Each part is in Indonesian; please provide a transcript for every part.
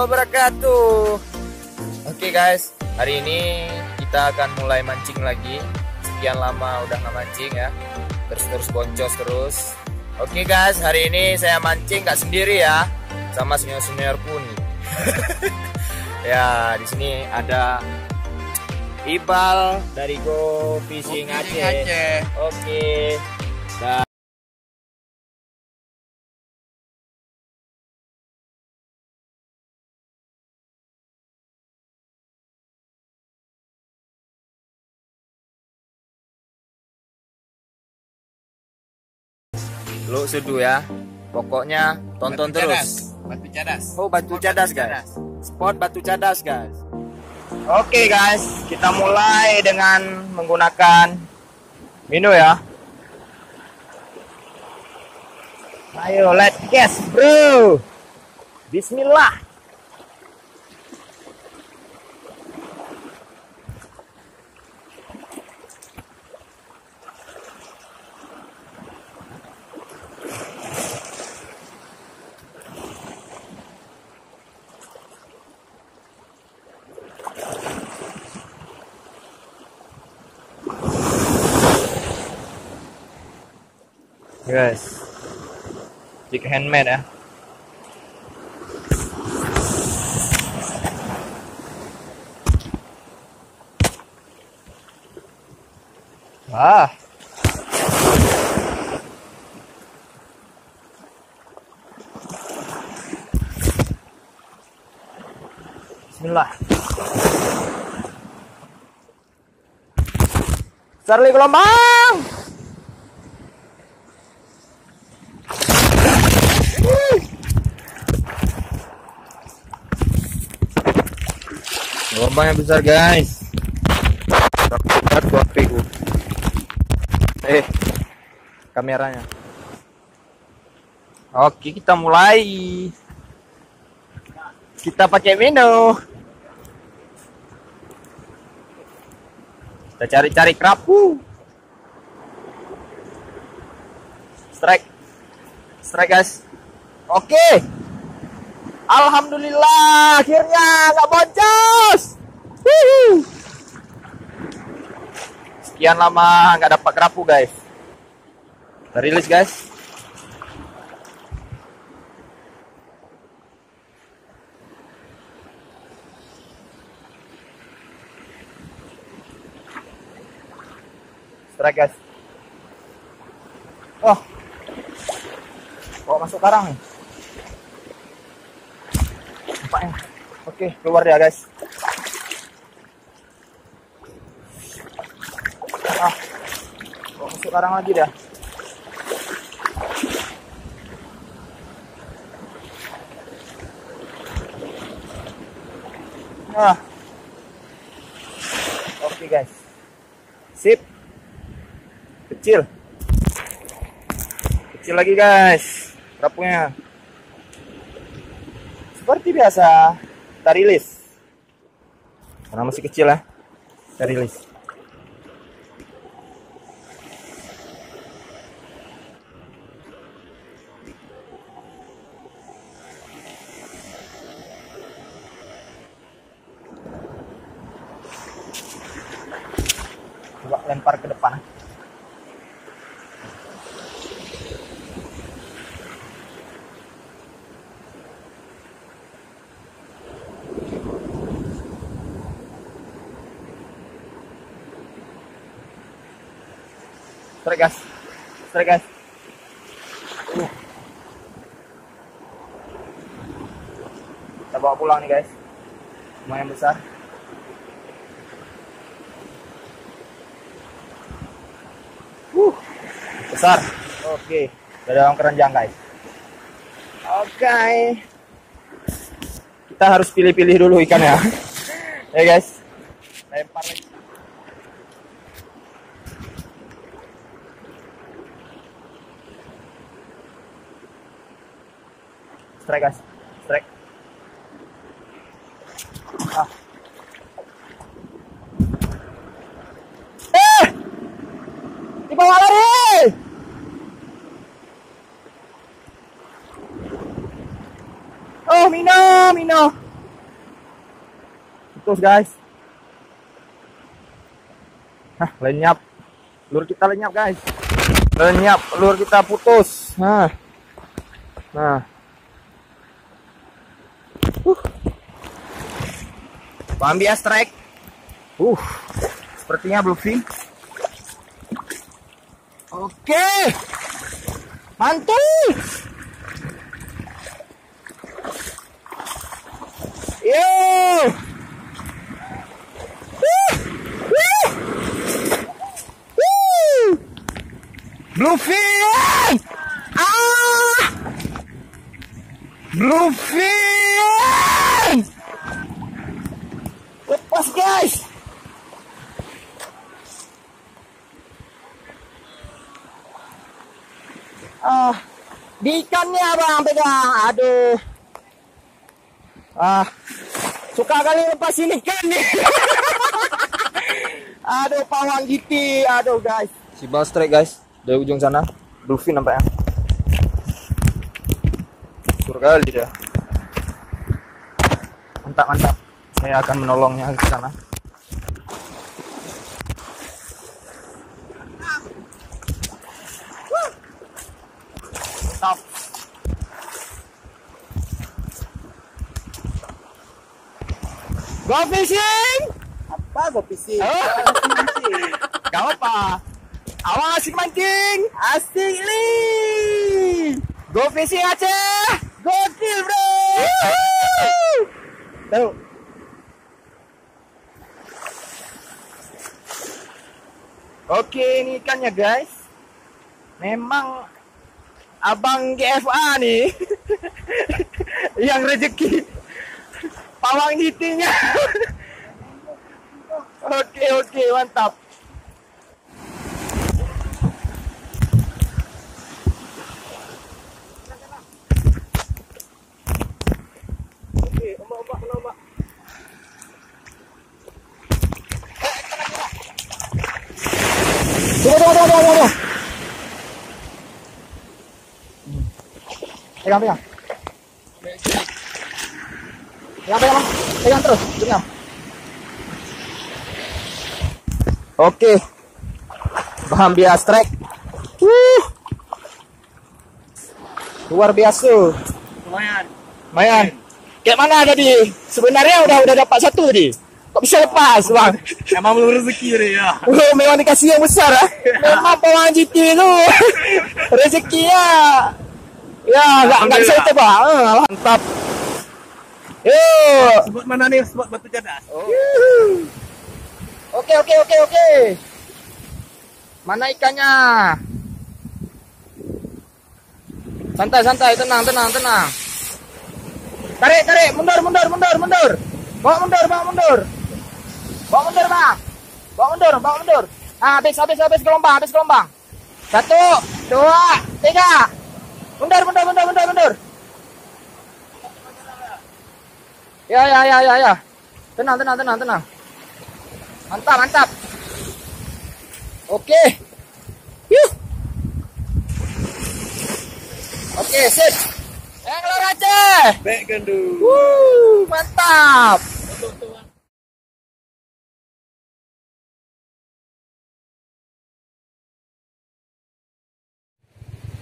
wabarakatuh. Oke guys, hari ini kita akan mulai mancing lagi. Sekian lama udah nggak mancing ya, terus boncos terus. Oke guys, hari ini saya mancing nggak sendiri ya, sama senior-seniorku nih. Ya, di sini ada Ibal dari Go Fishing Aceh. Oke. Dan lu seduh ya. Pokoknya tonton Batu terus. Batu Cadas. Oh, Batu Cadas guys. Spot Batu Cadas guys. Oke guys, kita mulai dengan menggunakan Mino ya. Ayo, let's gas bro. Bismillah. Guys, jig handmade ya. Wah. Bismillah. Charlie gelombang. Gelombang yang besar guys. Berat buat PU. Kameranya. Oke, kita mulai. Kita pakai Mino. Kita cari-cari kerapu. Strike guys. Oke. Alhamdulillah, akhirnya nggak boncos. Sekian lama nggak dapat kerapu guys. Kita rilis guys. Strike guys. Oh, bawa masuk karang nih. Nampaknya. Oke, keluar dia guys. Bawa masuk karang lagi dah. Oke guys. Sip. Kecil lagi guys kerapunya. Seperti biasa kita rilis karena masih kecil ya. Kita rilis. Coba lempar ke depan. Strike guys. Kita bawa pulang nih guys. Lumayan besar. Besar. Oke. Udah dalam keranjang guys. Oke. Kita harus pilih-pilih dulu ikannya. Ya guys. Lempar lagi. Strike guys, strike. Di bawah lari. Oh, Mino. putus guys. Nah, lenyap. Lur kita lenyap guys. Lenyap, lur kita putus. Nah. Ambil strike. Sepertinya bluefin. Oke. Mantul. Yo. Bluefin. Bluefin. Lepas guys. Di ikannya bang pegang. Aduh. Suka kali lepas ini ikan nih. Aduh, pawang GT. Aduh guys. Si ball strike guys. Dari ujung sana. Bluefin nampaknya. Surga dia. Mantap. Saya akan menolongnya ke sana. Stop. Go fishing. Apa go fishing? Gak apa. Awal asik mancing. Asik nih. Go fishing Aceh. Gokil bro. Tahu. Oke, ini ikannya guys. Memang abang GFA nih yang rezeki pawang GT-nya. Oke, mantap. Ombak. Tunggu. Pegang. Pegang terus, pegang. Oke. Bahan bias strike. Luar biasa. Lumayan. Kayak mana tadi? Sebenarnya udah dapat satu tadi. Kok bisa lepas, bang? Emang belum rezeki deh ya. Memang dikasih yang besar, Memang pawang GT itu rezekinya. Ya, nggak bisa ditebak. Mantap. Yuk. Sebut mana nih? Sebut batu cadas. Oke. Mana ikannya? Santai, tenang. Tarik, mundur. Bawa mundur, Bang. Bawa mundur. Habis gelombang. 1, 2, 3. Mundur. Ya. Tenang. Mantap. Oke. Oke, sip. Angler Aceh. Baik gandu. Mantap.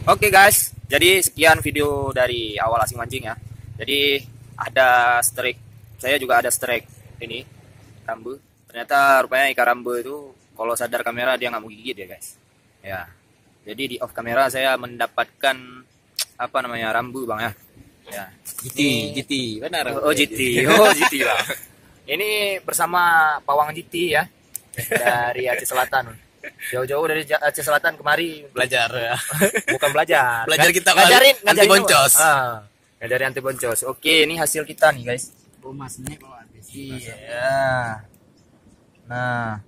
Oke guys, jadi sekian video dari awal asing mancing ya. Jadi ada strike, saya juga ada strike ini rambu. Ternyata rupanya ikan rambu itu kalau sadar kamera dia nggak mau gigit ya guys. Ya, jadi di off kamera saya mendapatkan apa namanya rambu bang ya. Ya, GT, benar. GT bang. Ini bersama pawang GT ya dari Aceh Selatan. Jauh-jauh dari Aceh Selatan kemari Belajar ya. Bukan belajar. Kita ngajarin anti boncos. Ngajarin anti boncos. Oke, ini hasil kita nih guys. Masnya kalau habis. Iya. Nah.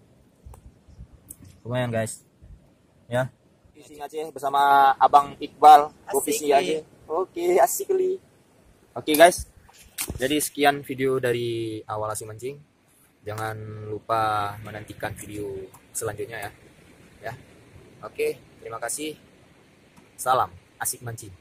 Lumayan guys. Ya. Fishing Aceh bersama Abang Iqbal. Fishing Aceh. Oke, asik kali. Oke guys. Jadi sekian video dari awal asing mancing. Jangan lupa menantikan video selanjutnya ya. Oke, terima kasih. Salam asik mancing.